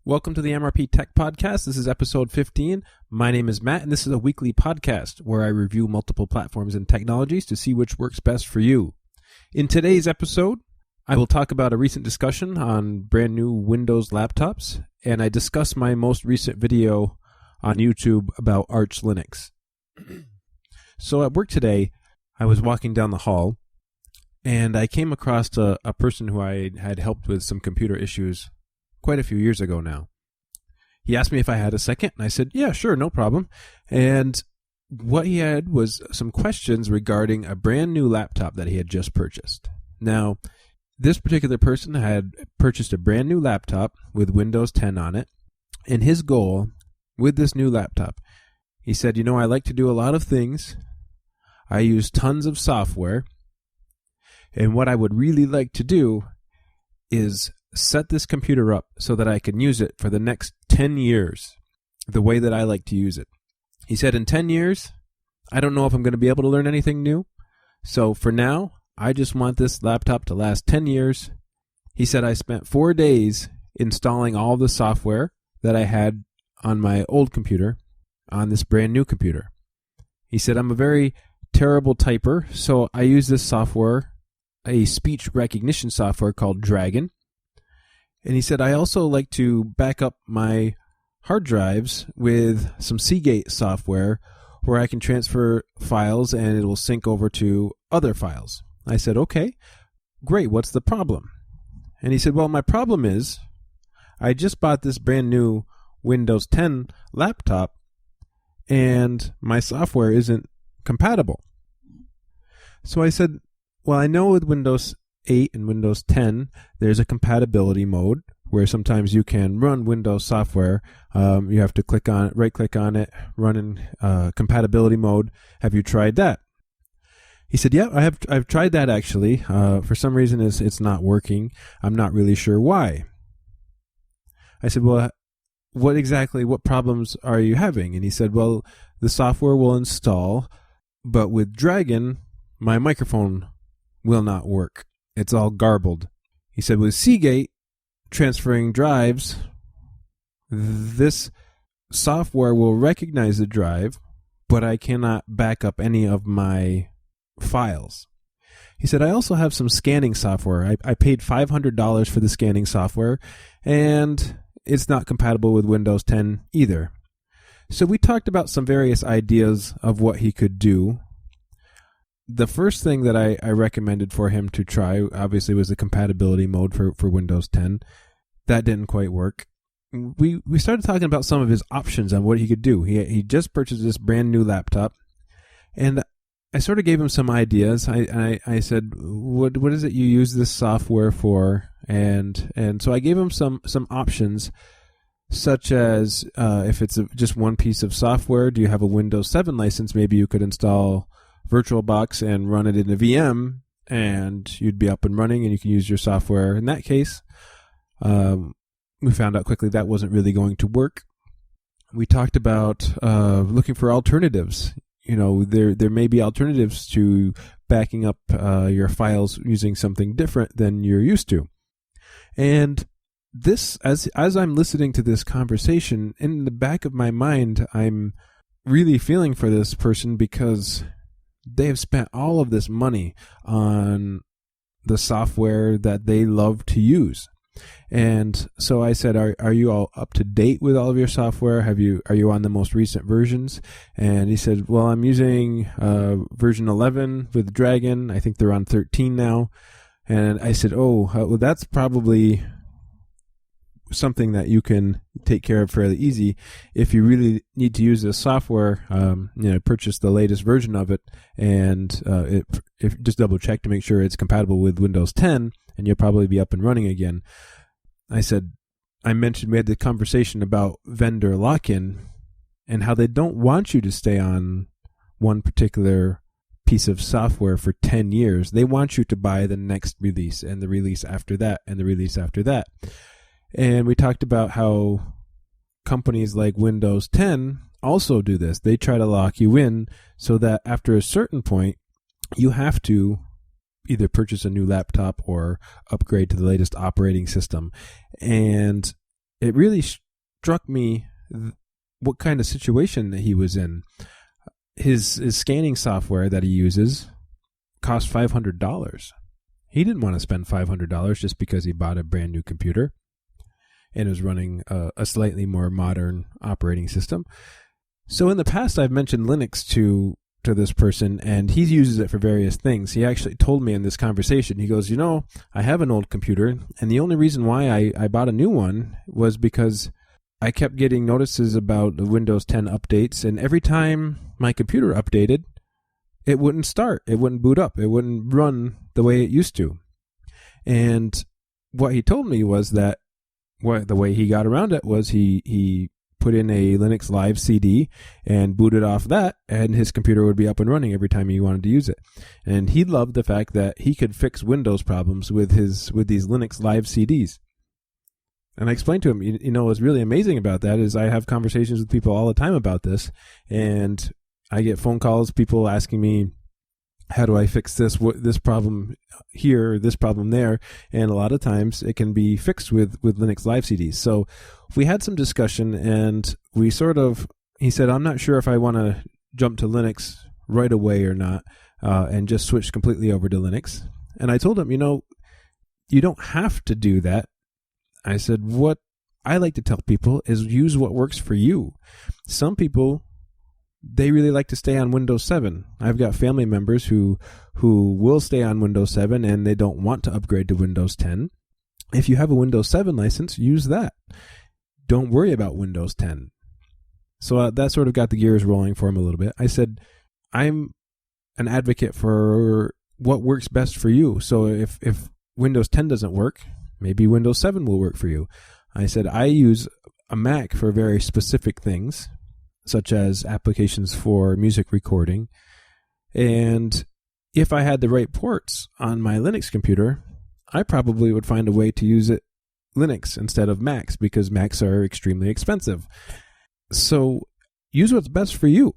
Welcome to the MrpTech podcast. This is episode 15. My name is Matt, and this is a weekly podcast where I review multiple platforms and technologies to see which works best for you. In today's episode, I will talk about a recent discussion on brand new Windows laptops, and I discuss my most recent video on YouTube about Arch Linux. So at work today, I was walking down the hall, and I came across a person who I had helped with some computer issues quite a few years ago now. He asked me if I had a second, and I said, yeah, sure, no problem. And what he had was some questions regarding a brand new laptop that he had just purchased. Now, this particular person had purchased a brand new laptop with Windows 10 on it, and his goal with this new laptop, he said, I like to do a lot of things. I use tons of software, and what I would really like to do is set this computer up so that I can use it for the next 10 years, the way that I like to use it. He said, in 10 years, I don't know if I'm going to be able to learn anything new. So for now, I just want this laptop to last 10 years. He said, I spent 4 days installing all the software that I had on my old computer on this brand new computer. He said, I'm a very terrible typer, so I use this software, a speech recognition software called Dragon. And he said, I also like to back up my hard drives with some Seagate software where I can transfer files and it will sync over to other files. I said, okay, great. What's the problem? And he said, well, my problem is I just bought this brand new Windows 10 laptop and my software isn't compatible. So I said, well, I know with Windows 8 and Windows 10, there's a compatibility mode where sometimes you can run Windows software. You have to click on it, right-click on it, run in compatibility mode. Have you tried that? He said, yeah, I've tried that actually. For some reason, it's not working. I'm not really sure why. I said, well, what problems are you having? And he said, well, the software will install, but with Dragon, my microphone will not work. It's all garbled. He said, with Seagate transferring drives, this software will recognize the drive, but I cannot back up any of my files. He said, I also have some scanning software. I paid $500 for the scanning software, and it's not compatible with Windows 10 either. So we talked about some various ideas of what he could do. The first thing that I recommended for him to try, obviously, was the compatibility mode for Windows 10. That didn't quite work. We started talking about some of his options on what he could do. He just purchased this brand new laptop, and I sort of gave him some ideas. I said, what is it you use this software for? And so I gave him some options, such as if it's just one piece of software, do you have a Windows 7 license? Maybe you could install VirtualBox and run it in a VM, and you'd be up and running, and you can use your software. In that case, we found out quickly that wasn't really going to work. We talked about looking for alternatives. There may be alternatives to backing up your files using something different than you're used to. And this, as I'm listening to this conversation, in the back of my mind, I'm really feeling for this person because they have spent all of this money on the software that they love to use. And so I said, are you all up to date with all of your software? Are you on the most recent versions? And he said, well, I'm using version 11 with Dragon. I think they're on 13 now. And I said, well, that's probably something that you can take care of fairly easy. If you really need to use this software, purchase the latest version of it, and if just double check to make sure it's compatible with Windows 10, and you'll probably be up and running again. I mentioned we had the conversation about vendor lock-in and how they don't want you to stay on one particular piece of software for 10 years. They want you to buy the next release and the release after that and the release after that. And we talked about how companies like Windows 10 also do this. They try to lock you in so that after a certain point, you have to either purchase a new laptop or upgrade to the latest operating system. And it really struck me what kind of situation that he was in. His scanning software that he uses cost $500. He didn't want to spend $500 just because he bought a brand new computer and is running a slightly more modern operating system. So in the past, I've mentioned Linux to this person, and he uses it for various things. He actually told me in this conversation, he goes, I have an old computer, and the only reason why I bought a new one was because I kept getting notices about the Windows 10 updates, and every time my computer updated, it wouldn't start. It wouldn't boot up. It wouldn't run the way it used to. And what he told me was that the way he got around it was he put in a Linux Live CD and booted off that, and his computer would be up and running every time he wanted to use it. And he loved the fact that he could fix Windows problems with these Linux Live CDs. And I explained to him, what's really amazing about that is I have conversations with people all the time about this, and I get phone calls, people asking me, how do I fix this problem here, this problem there? And a lot of times it can be fixed with Linux Live CDs. So we had some discussion, and he said, I'm not sure if I want to jump to Linux right away or not, and just switch completely over to Linux. And I told him, you don't have to do that. I said, what I like to tell people is use what works for you. Some people, they really like to stay on Windows 7. I've got family members who will stay on Windows 7 and they don't want to upgrade to Windows 10. If you have a Windows 7 license, use that. Don't worry about Windows 10. So that sort of got the gears rolling for him a little bit. I said, I'm an advocate for what works best for you. So if Windows 10 doesn't work, maybe Windows 7 will work for you. I said, I use a Mac for very specific things, such as applications for music recording. And if I had the right ports on my Linux computer, I probably would find a way to use it Linux instead of Macs, because Macs are extremely expensive. So use what's best for you.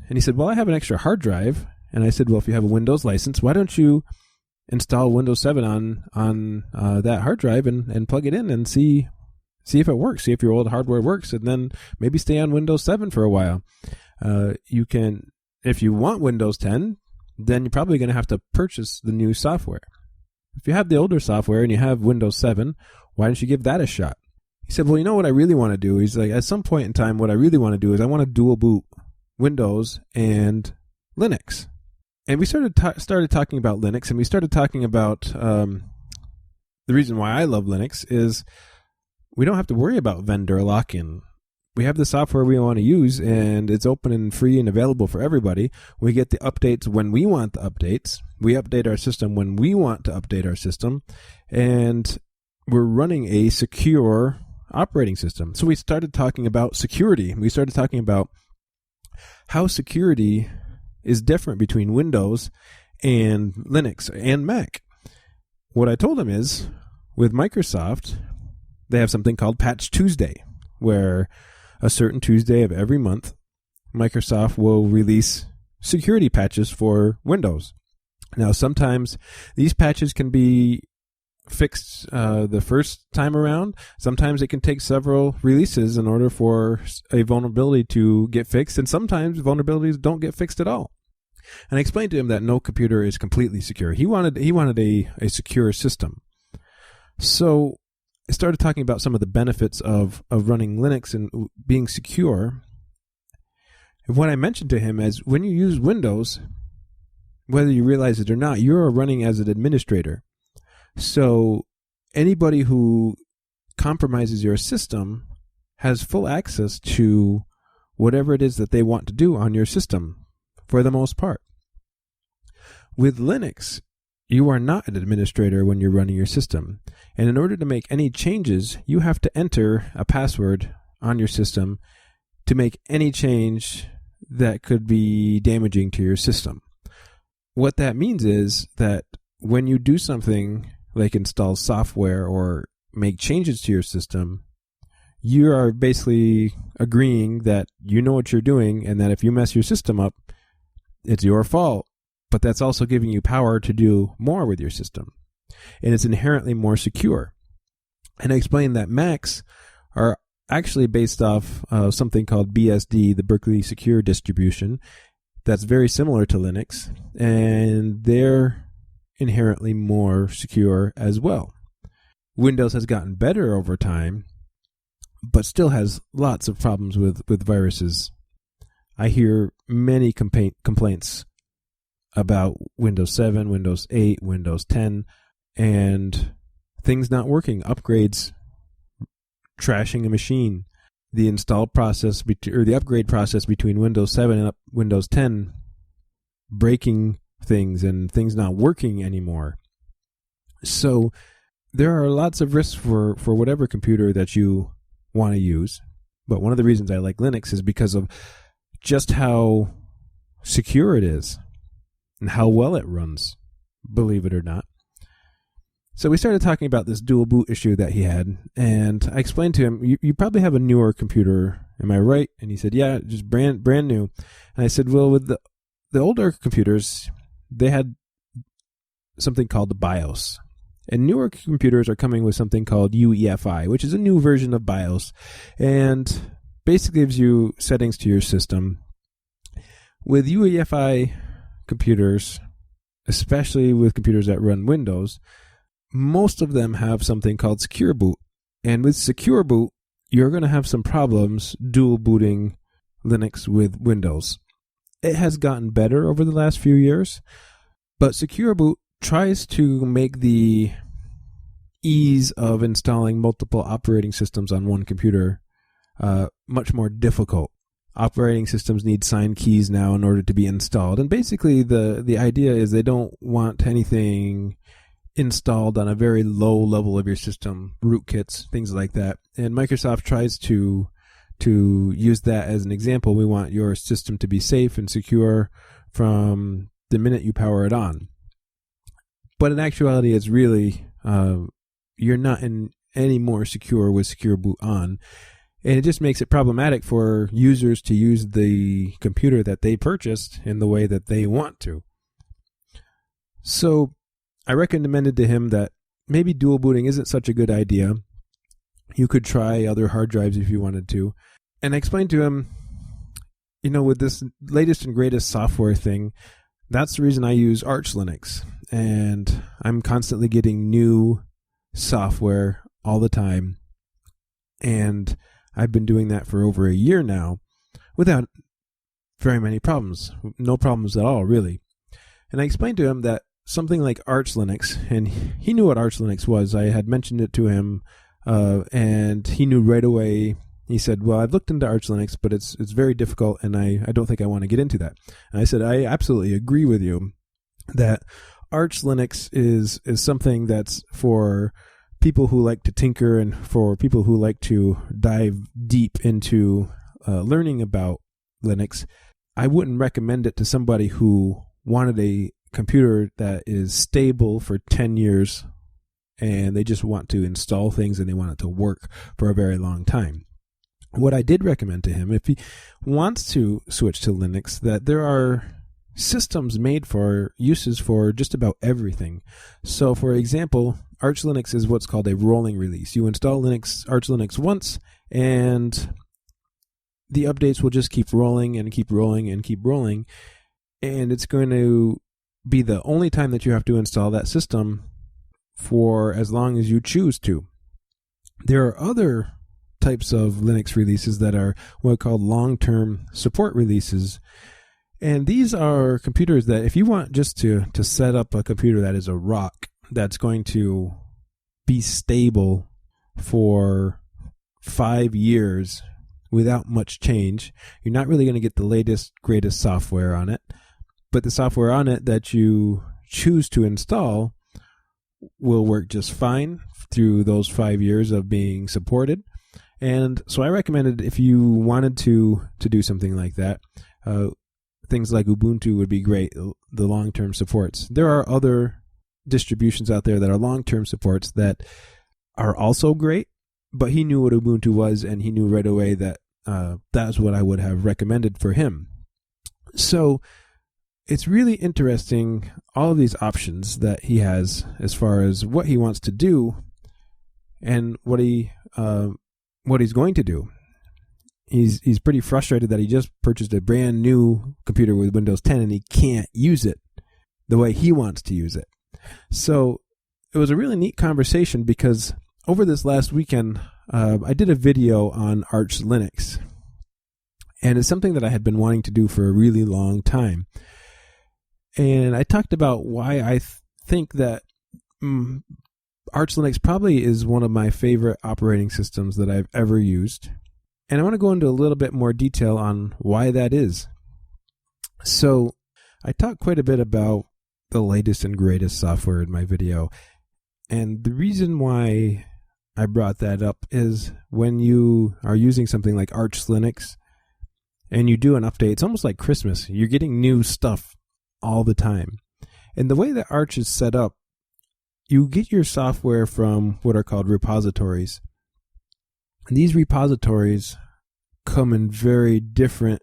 And he said, well, I have an extra hard drive. And I said, well, if you have a Windows license, why don't you install Windows 7 on that hard drive and plug it in and see if it works. See if your old hardware works, and then maybe stay on Windows 7 for a while. You can, if you want Windows 10, then you're probably going to have to purchase the new software. If you have the older software and you have Windows 7, why don't you give that a shot? He said, well, you know what I really want to do? He's like, at some point in time, what I really want to do is I want to dual boot Windows and Linux. And we started talking about Linux, and we started talking about the reason why I love Linux is we don't have to worry about vendor lock-in. We have the software we want to use, and it's open and free and available for everybody. We get the updates when we want the updates. We update our system when we want to update our system. And we're running a secure operating system. So we started talking about security. We started talking about how security is different between Windows and Linux and Mac. What I told him is, with Microsoft, they have something called Patch Tuesday, where a certain Tuesday of every month, Microsoft will release security patches for Windows. Now, sometimes these patches can be fixed the first time around. Sometimes it can take several releases in order for a vulnerability to get fixed, and sometimes vulnerabilities don't get fixed at all. And I explained to him that no computer is completely secure. He wanted a secure system. So I started talking about some of the benefits of running Linux and being secure. And what I mentioned to him is, when you use Windows, whether you realize it or not, you're running as an administrator. So anybody who compromises your system has full access to whatever it is that they want to do on your system, for the most part. With Linux, you are not an administrator when you're running your system. And in order to make any changes, you have to enter a password on your system to make any change that could be damaging to your system. What that means is that when you do something like install software or make changes to your system, you are basically agreeing that you know what you're doing, and that if you mess your system up, it's your fault. But that's also giving you power to do more with your system. And it's inherently more secure. And I explained that Macs are actually based off something called BSD, the Berkeley Secure Distribution, that's very similar to Linux, and they're inherently more secure as well. Windows has gotten better over time, but still has lots of problems with viruses. I hear many complaints about Windows 7, Windows 8, Windows 10, and things not working, upgrades, trashing a machine, the install process or the upgrade process between Windows 7 and Windows 10 breaking things and things not working anymore. So there are lots of risks for whatever computer that you want to use. But one of the reasons I like Linux is because of just how secure it is and how well it runs, believe it or not. So we started talking about this dual boot issue that he had, and I explained to him, you probably have a newer computer, am I right? And he said, yeah, just brand new. And I said, well, with the older computers, they had something called the BIOS. And newer computers are coming with something called UEFI, which is a new version of BIOS, and basically gives you settings to your system. With UEFI computers, especially with computers that run Windows, most of them have something called Secure Boot. And with Secure Boot, you're going to have some problems dual booting Linux with Windows. It has gotten better over the last few years, but Secure Boot tries to make the ease of installing multiple operating systems on one computer much more difficult. Operating systems need signed keys now in order to be installed. And basically the idea is they don't want anything installed on a very low level of your system, rootkits, things like that. And Microsoft tries to use that as an example. We want your system to be safe and secure from the minute you power it on. But in actuality, it's really, you're not any more secure with Secure Boot on. And it just makes it problematic for users to use the computer that they purchased in the way that they want to. So I recommended to him that maybe dual booting isn't such a good idea. You could try other hard drives if you wanted to. And I explained to him, with this latest and greatest software thing, that's the reason I use Arch Linux. And I'm constantly getting new software all the time. And I've been doing that for over a year now without very many problems. No problems at all, really. And I explained to him that something like Arch Linux, and he knew what Arch Linux was. I had mentioned it to him, and he knew right away. He said, well, I've looked into Arch Linux, but it's very difficult, and I don't think I want to get into that. And I said, I absolutely agree with you that Arch Linux is something that's for people who like to tinker and for people who like to dive deep into learning about Linux. I wouldn't recommend it to somebody who wanted a computer that is stable for 10 years and they just want to install things and they want it to work for a very long time. What I did recommend to him, if he wants to switch to Linux, that there are systems made for uses for just about everything. So, for example, Arch Linux is what's called a rolling release. You install Arch Linux once, and the updates will just keep rolling and keep rolling and keep rolling, and it's going to be the only time that you have to install that system for as long as you choose to. There are other types of Linux releases that are what are called long-term support releases. And these are computers that if you want just to set up a computer that is a rock, that's going to be stable for 5 years without much change, you're not really going to get the latest, greatest software on it. But the software on it that you choose to install will work just fine through those 5 years of being supported. And so I recommended if you wanted to do something like that, things like Ubuntu would be great, the long-term supports. There are other distributions out there that are long-term supports that are also great, but he knew what Ubuntu was, and he knew right away that that's what I would have recommended for him. So it's really interesting, all of these options that he has as far as what he wants to do and what he what he's going to do. He's pretty frustrated that he just purchased a brand new computer with Windows 10 and he can't use it the way he wants to use it. So it was a really neat conversation because over this last weekend, I did a video on Arch Linux. And it's something that I had been wanting to do for a really long time. And I talked about why I think that Arch Linux probably is one of my favorite operating systems that I've ever used. And I want to go into a little bit more detail on why that is. So I talked quite a bit about the latest and greatest software in my video. And the reason why I brought that up is when you are using something like Arch Linux and you do an update, it's almost like Christmas. You're getting new stuff all the time. And the way that Arch is set up, you get your software from what are called repositories. And these repositories come in very different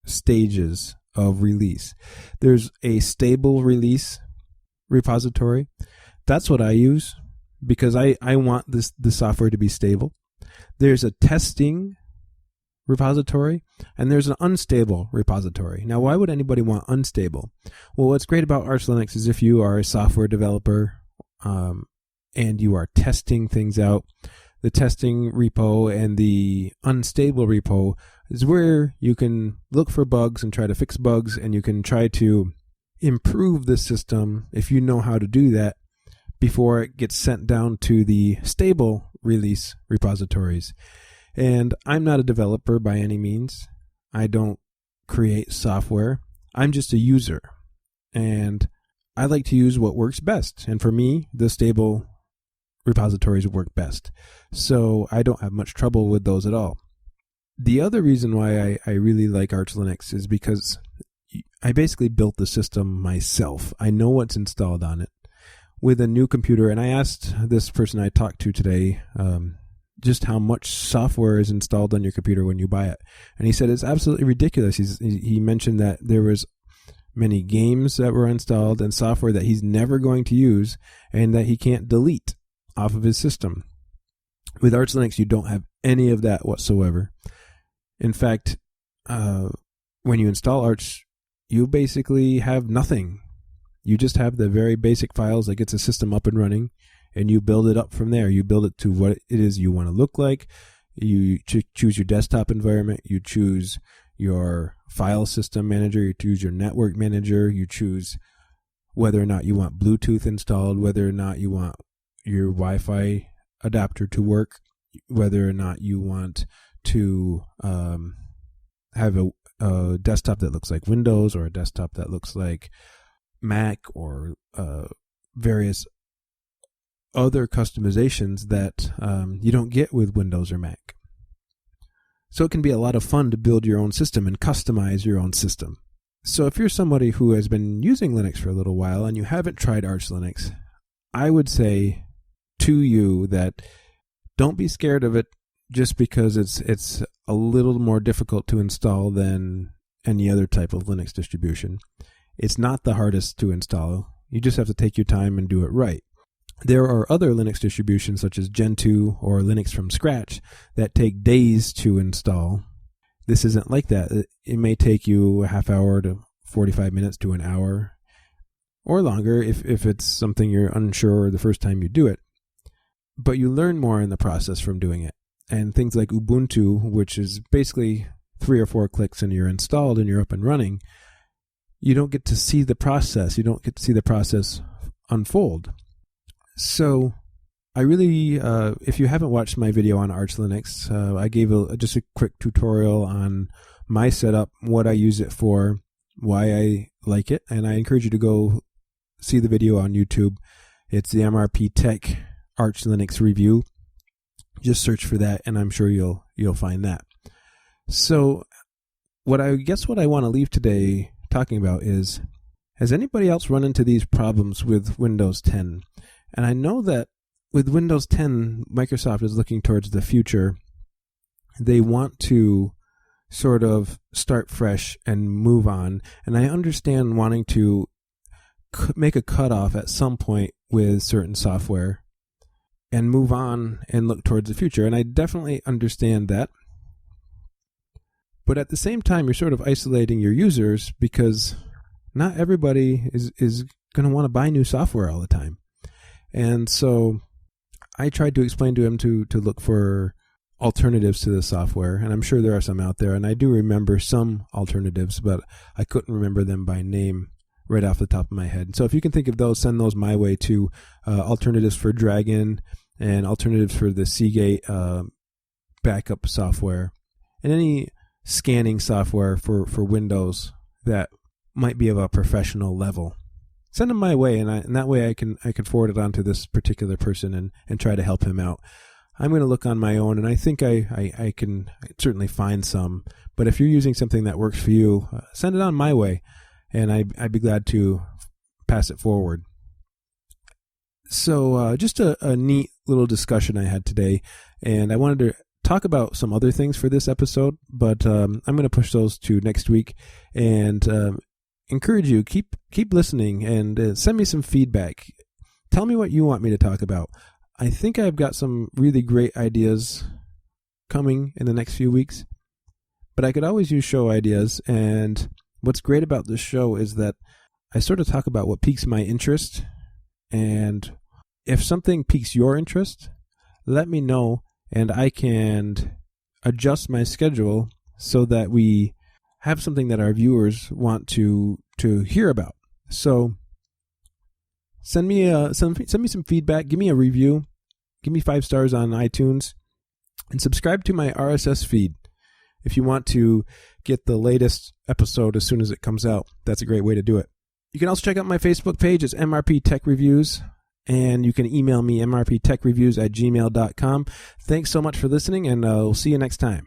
stages of release. There's a stable release repository. That's what I use because I want the software to be stable. There's a testing repository, and there's an unstable repository. Now, why would anybody want unstable? Well, what's great about Arch Linux is if you are a software developer and you are testing things out, the testing repo and the unstable repo is where you can look for bugs and try to fix bugs, and you can try to improve the system if you know how to do that before it gets sent down to the stable release repositories. And I'm not a developer by any means. I don't create software. I'm just a user. And I like to use what works best. And for me, the stable repositories work best. So I don't have much trouble with those at all. The other reason why I really like Arch Linux is because I basically built the system myself. I know what's installed on it with a new computer. And I asked this person I talked to today just how much software is installed on your computer when you buy it. And he said it's absolutely ridiculous. He mentioned that there was many games that were installed and software that he's never going to use and that he can't delete off of his system. With Arch Linux, you don't have any of that whatsoever. In fact, when you install Arch, you basically have nothing. You just have the very basic files that gets a system up and running, and you build it up from there. You build it to what it is you want to look like. You choose your desktop environment. You choose your file system manager. You choose your network manager. You choose whether or not you want Bluetooth installed, whether or not you want your Wi-Fi adapter to work, whether or not you want to have a desktop that looks like Windows or a desktop that looks like Mac or various other customizations that you don't get with Windows or Mac. So it can be a lot of fun to build your own system and customize your own system. So if you're somebody who has been using Linux for a little while and you haven't tried Arch Linux, I would say to you that don't be scared of it just because it's a little more difficult to install than any other type of Linux distribution. It's not the hardest to install. You just have to take your time and do it right. There are other Linux distributions such as Gentoo or Linux from scratch that take days to install. This isn't like that. It may take you a half hour to 45 minutes to an hour or longer if it's something you're unsure the first time you do it. But you learn more in the process from doing it. And things like Ubuntu, which is basically 3 or 4 clicks and you're installed and you're up and running, you don't get to see the process. You don't get to see the process unfold. So I really, if you haven't watched my video on Arch Linux, I gave just a quick tutorial on my setup, what I use it for, why I like it, and I encourage you to go see the video on YouTube. It's the MrpTech Arch Linux review. Just search for that, and I'm sure you'll find that. So, what I want to leave today talking about is, has anybody else run into these problems with Windows 10? And I know that with Windows 10, Microsoft is looking towards the future. They want to sort of start fresh and move on. And I understand wanting to make a cutoff at some point with certain software. and move on and look towards the future. And I definitely understand that. But at the same time, you're sort of isolating your users because not everybody is going to want to buy new software all the time. And so I tried to explain to him to look for alternatives to the software, and I'm sure there are some out there, and I do remember some alternatives, but I couldn't remember them by name right off the top of my head. So if you can think of those, send those my way too. Alternatives for Dragon and alternatives for the Seagate backup software, and any scanning software for Windows that might be of a professional level. Send them my way, and that way I can forward it on to this particular person and try to help him out. I'm going to look on my own, and I think I can certainly find some. But if you're using something that works for you, send it on my way, and I'd be glad to pass it forward. So just a neat little discussion I had today, and I wanted to talk about some other things for this episode, but I'm going to push those to next week, and encourage you, keep listening, and send me some feedback. Tell me what you want me to talk about. I think I've got some really great ideas coming in the next few weeks, but I could always use show ideas. And what's great about this show is that I sort of talk about what piques my interest, and if something piques your interest, let me know, and I can adjust my schedule so that we have something that our viewers want to hear about. So send me some feedback, give me a review, give me 5 stars on iTunes, and subscribe to my RSS feed. If you want to get the latest episode as soon as it comes out, that's a great way to do it. You can also check out my Facebook page. It's MrpTechreviews, and you can email me mrptechreviews@gmail.com. Thanks so much for listening, and we'll see you next time.